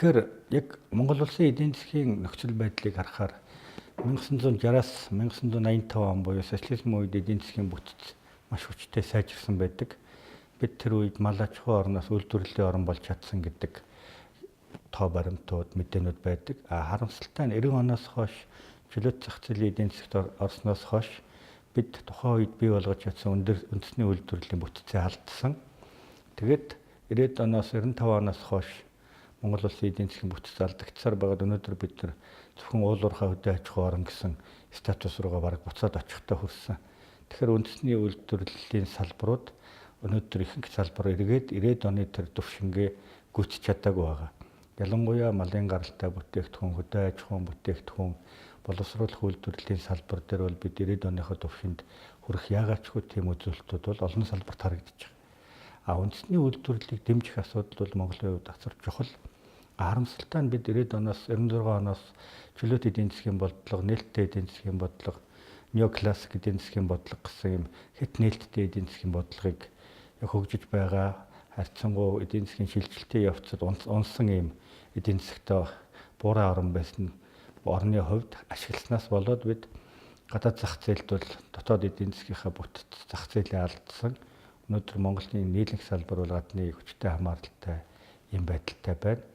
Тэгэхээр яг Монгол улсын эдийн засгийн нөхцөл байдлыг харахаар 1960-аас 1985 он буюу социализм үед эдийн засгийн бүтэц маш хүчтэй сайжирсан байдаг. Бид тэр үед мал аж ахуй орноос үйлдвэрлэлийн орн болж чадсан гэдэг тоо баримтууд, мэдээнүүд байдаг. Харамсалтай нь 90 оноос хойш чөлөөт зах зээлийн эдийн засгт орсноос хойш бид тухайн үед бий болгож чадсан үндэсний үйлдвэрлэлийн бүтцээ алдсан. Тэгээд 90-ад оноос 95 оноос хойш Монгол улсын эдийн засгийн бүтэц алдагдсаар байгаад өнөөдөр бид нар зөвхөн уулуурхай хөдөө аж ахуй орн гэсэн статус руугаа бараг буцаад очихтой хүрсэн. Тэгэхээр үндэсний үйлдвэрлэлийн салбарууд өнөөдөр ихэнх салбар эргээд 90-ад оны тэр түвшингээ гүйцэж чадаагүй байгаа. Ялангуяа малын гаралтай бүтээгдэхүүн, хөдөө аж ахуйн бүтээгдэхүүн, боловсруулах үйлдвэрлэлийн салбар дээр бол бид 90-ад оныхоо түвшинд хүрэх яагаачгүй тийм үзүүлэлтүүд бол олон салбарт харагдаж байгаа. Үндэсний үйлдвэрлэлийг дэмжих асуудал бол Монголын хувьд асар чухал. Харамсалтай нь бид 90-ад оноос 96 оноос чөлөөт эдийн засгийн бодлого, нээлттэй эдийн засгийн бодлого, неоклассик эдийн засгийн бодлого гэсэн юм хэд нээлттэй эдийн засгийн бодлогыг хөгжиж байгаа харьцангуй эдийн засгийн шилжилтийн явцад унсан юм эдийн засгтаа буурай орн байсан орны хувьд ашигласнаас болоод бид гадаад зах зээлд бол дотоод эдийн засгийнхаа бүтэц зах зээлээ алдсан. Өнөөдөр Монголын нийлэнх салбар бол гадны хүчтэй хамааралтай юм байдалтай байна.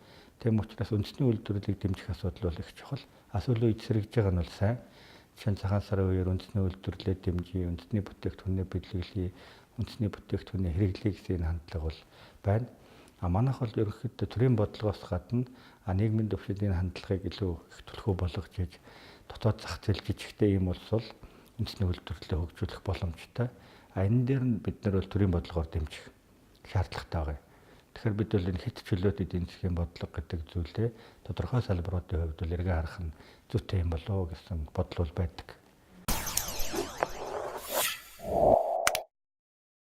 Тийм учраас үндэсний үйлдвэрлэлийг дэмжих асуудал бол их чухал. Сүүлийн үед сэргэж байгаа нь бол сайн. Жишээ нь цагаан сарын үеэр үндэсний үйлдвэрлэлээ дэмжиж, үндэсний бүтээгдэхүүнээ биелүүлэе, үндэсний бүтээгдэхүүний хэрэглэе гэсэн хандлага бол байна. Манайх бол ерөнхийдөө төрийн бодлогоос гадна нийгмийн түвшинд энэ хандлагыг илүү их төлхөө болгож хийж дотоод зах зээл жижигтэй юм болсол үндэсний үйлдвэрлэлээ хөгжүүлэх боломжтой. Энэ дээр нь бид нар бол төрийн бодлогоор дэмжих шаардлагатай байгаа. Тэгэхээр бид бол энэ хэд чөлөөт эдийн засгийн бодлого гэдэг зүйлээ тодорхой салбаруудын хувьд бол эргээ харах нь зүйтэй юм болов уу гэсэн бодол бол байдаг.